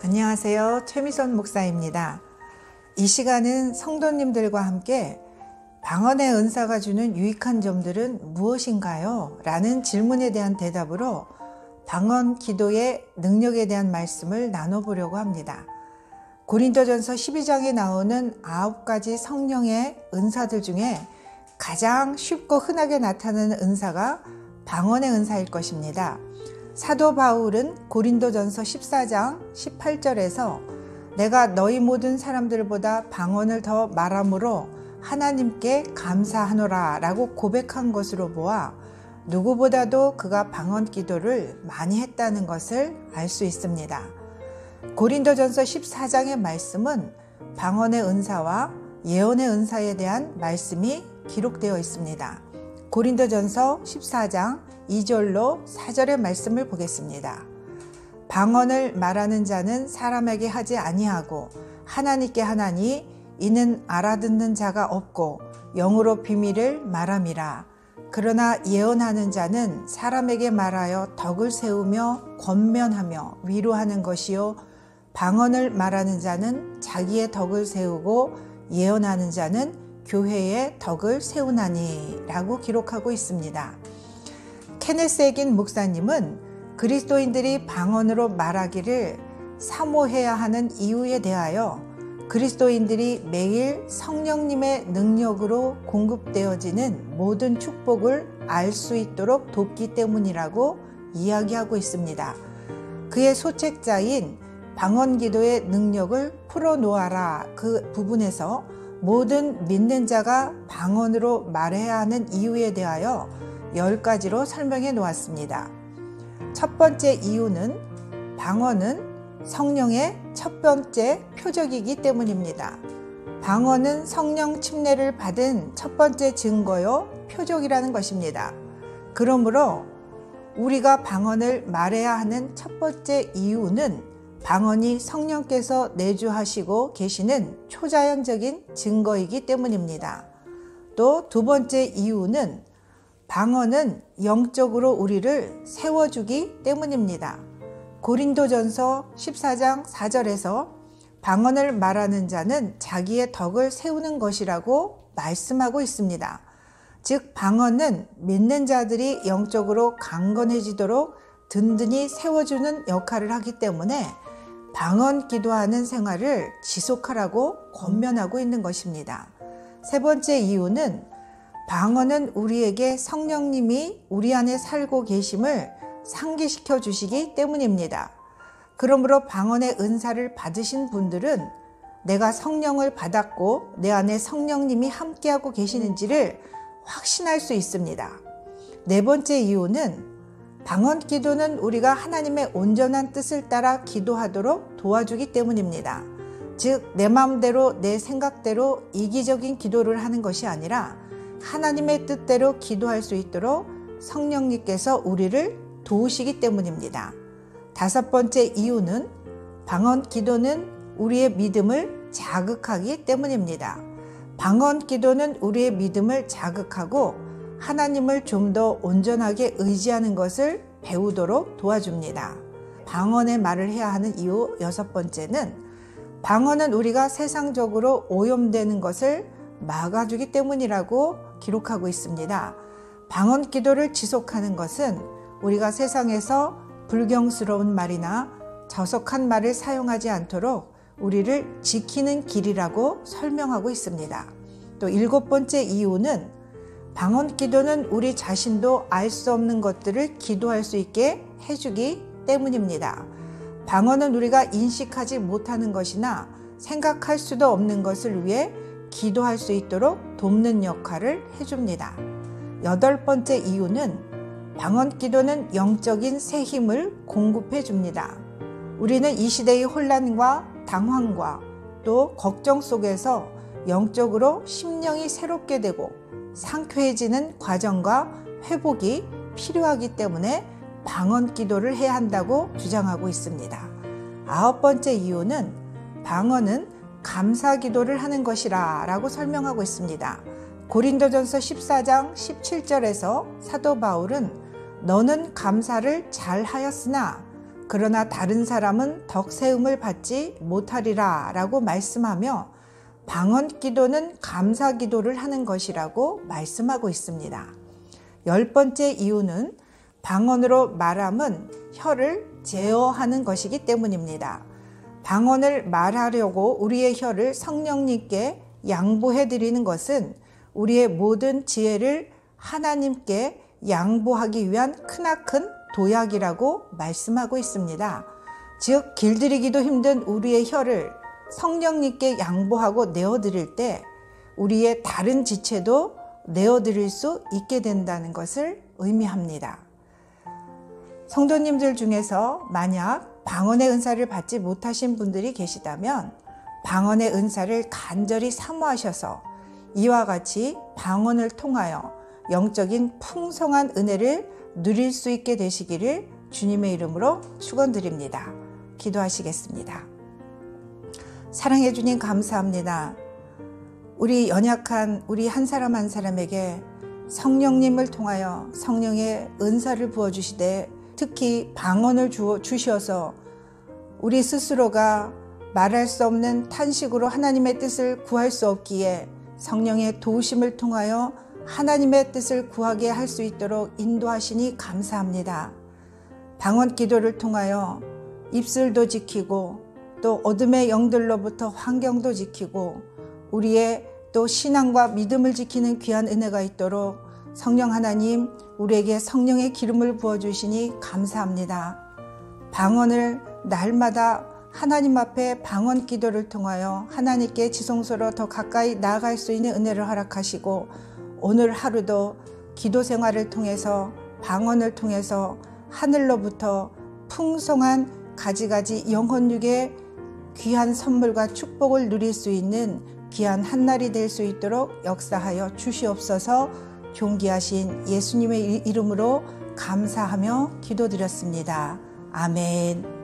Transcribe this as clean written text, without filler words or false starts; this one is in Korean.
안녕하세요. 최미선 목사입니다. 이 시간은 성도님들과 함께 방언의 은사가 주는 유익한 점들은 무엇인가요? 라는 질문에 대한 대답으로 방언 기도의 능력에 대한 말씀을 나눠보려고 합니다. 고린도전서 12장에 나오는 9가지 성령의 은사들 중에 가장 쉽고 흔하게 나타나는 은사가 방언의 은사일 것입니다. 사도 바울은 고린도전서 14장 18절에서 내가 너희 모든 사람들보다 방언을 더 말함으로 하나님께 감사하노라 라고 고백한 것으로 보아 누구보다도 그가 방언 기도를 많이 했다는 것을 알 수 있습니다. 고린도전서 14장의 말씀은 방언의 은사와 예언의 은사에 대한 말씀이 기록되어 있습니다. 고린도전서 14장 2절로 4절의 말씀을 보겠습니다. 방언을 말하는 자는 사람에게 하지 아니하고 하나님께 하나니 이는 알아듣는 자가 없고 영으로 비밀을 말함이라. 그러나 예언하는 자는 사람에게 말하여 덕을 세우며 권면하며 위로하는 것이요 방언을 말하는 자는 자기의 덕을 세우고 예언하는 자는 교회의 덕을 세우나니 라고 기록하고 있습니다. 케네스 에긴 목사님은 그리스도인들이 방언으로 말하기를 사모해야 하는 이유에 대하여 그리스도인들이 매일 성령님의 능력으로 공급되어지는 모든 축복을 알 수 있도록 돕기 때문이라고 이야기하고 있습니다. 그의 소책자인 방언 기도의 능력을 풀어놓아라 그 부분에서 모든 믿는 자가 방언으로 말해야 하는 이유에 대하여 10가지로 설명해 놓았습니다. 첫 번째 이유는 방언은 성령의 첫 번째 표적이기 때문입니다. 방언은 성령 침례를 받은 첫 번째 증거요 표적이라는 것입니다. 그러므로 우리가 방언을 말해야 하는 첫 번째 이유는 방언이 성령께서 내주하시고 계시는 초자연적인 증거이기 때문입니다. 또 두 번째 이유는 방언은 영적으로 우리를 세워주기 때문입니다. 고린도전서 14장 4절에서 방언을 말하는 자는 자기의 덕을 세우는 것이라고 말씀하고 있습니다. 즉 방언은 믿는 자들이 영적으로 강건해지도록 든든히 세워주는 역할을 하기 때문에 방언 기도하는 생활을 지속하라고 권면하고 있는 것입니다. 세 번째 이유는 방언은 우리에게 성령님이 우리 안에 살고 계심을 상기시켜 주시기 때문입니다. 그러므로 방언의 은사를 받으신 분들은 내가 성령을 받았고 내 안에 성령님이 함께하고 계시는지를 확신할 수 있습니다. 네 번째 이유는 방언 기도는 우리가 하나님의 온전한 뜻을 따라 기도하도록 도와주기 때문입니다. 즉, 내 마음대로 내 생각대로 이기적인 기도를 하는 것이 아니라 하나님의 뜻대로 기도할 수 있도록 성령님께서 우리를 도우시기 때문입니다. 다섯 번째 이유는 방언 기도는 우리의 믿음을 자극하기 때문입니다. 방언 기도는 우리의 믿음을 자극하고 하나님을 좀 더 온전하게 의지하는 것을 배우도록 도와줍니다. 방언의 말을 해야 하는 이유 여섯 번째는 방언은 우리가 세상적으로 오염되는 것을 막아주기 때문이라고 기록하고 있습니다. 방언 기도를 지속하는 것은 우리가 세상에서 불경스러운 말이나 저속한 말을 사용하지 않도록 우리를 지키는 길이라고 설명하고 있습니다. 또 일곱 번째 이유는 방언 기도는 우리 자신도 알 수 없는 것들을 기도할 수 있게 해주기 때문입니다. 방언은 우리가 인식하지 못하는 것이나 생각할 수도 없는 것을 위해 기도할 수 있도록 돕는 역할을 해줍니다. 여덟 번째 이유는 방언 기도는 영적인 새 힘을 공급해 줍니다. 우리는 이 시대의 혼란과 당황과 또 걱정 속에서 영적으로 심령이 새롭게 되고 상쾌해지는 과정과 회복이 필요하기 때문에 방언 기도를 해야 한다고 주장하고 있습니다. 아홉 번째 이유는 방언은 감사 기도를 하는 것이라 라고 설명하고 있습니다. 고린도전서 14장 17절에서 사도 바울은 너는 감사를 잘 하였으나 그러나 다른 사람은 덕 세움을 받지 못하리라 라고 말씀하며 방언 기도는 감사 기도를 하는 것이라고 말씀하고 있습니다. 10번째 이유는 방언으로 말함은 혀를 제어하는 것이기 때문입니다. 방언을 말하려고 우리의 혀를 성령님께 양보해 드리는 것은 우리의 모든 지혜를 하나님께 양보하기 위한 크나큰 도약이라고 말씀하고 있습니다. 즉 길들이기도 힘든 우리의 혀를 성령님께 양보하고 내어드릴 때 우리의 다른 지체도 내어드릴 수 있게 된다는 것을 의미합니다. 성도님들 중에서 만약 방언의 은사를 받지 못하신 분들이 계시다면 방언의 은사를 간절히 사모하셔서 이와 같이 방언을 통하여 영적인 풍성한 은혜를 누릴 수 있게 되시기를 주님의 이름으로 축원드립니다. 기도하시겠습니다. 사랑해 주님 감사합니다. 우리 연약한 우리 한 사람 한 사람에게 성령님을 통하여 성령의 은사를 부어주시되 특히 방언을 주셔서 우리 스스로가 말할 수 없는 탄식으로 하나님의 뜻을 구할 수 없기에 성령의 도우심을 통하여 하나님의 뜻을 구하게 할 수 있도록 인도하시니 감사합니다. 방언 기도를 통하여 입술도 지키고 또 어둠의 영들로부터 환경도 지키고 우리의 또 신앙과 믿음을 지키는 귀한 은혜가 있도록 성령 하나님 우리에게 성령의 기름을 부어주시니 감사합니다. 방언을 날마다 하나님 앞에 방언 기도를 통하여 하나님께 지성소로 더 가까이 나아갈 수 있는 은혜를 허락하시고 오늘 하루도 기도 생활을 통해서 방언을 통해서 하늘로부터 풍성한 가지가지 영혼육의 귀한 선물과 축복을 누릴 수 있는 귀한 한날이 될 수 있도록 역사하여 주시옵소서. 존귀하신 예수님의 이름으로 감사하며 기도드렸습니다. 아멘.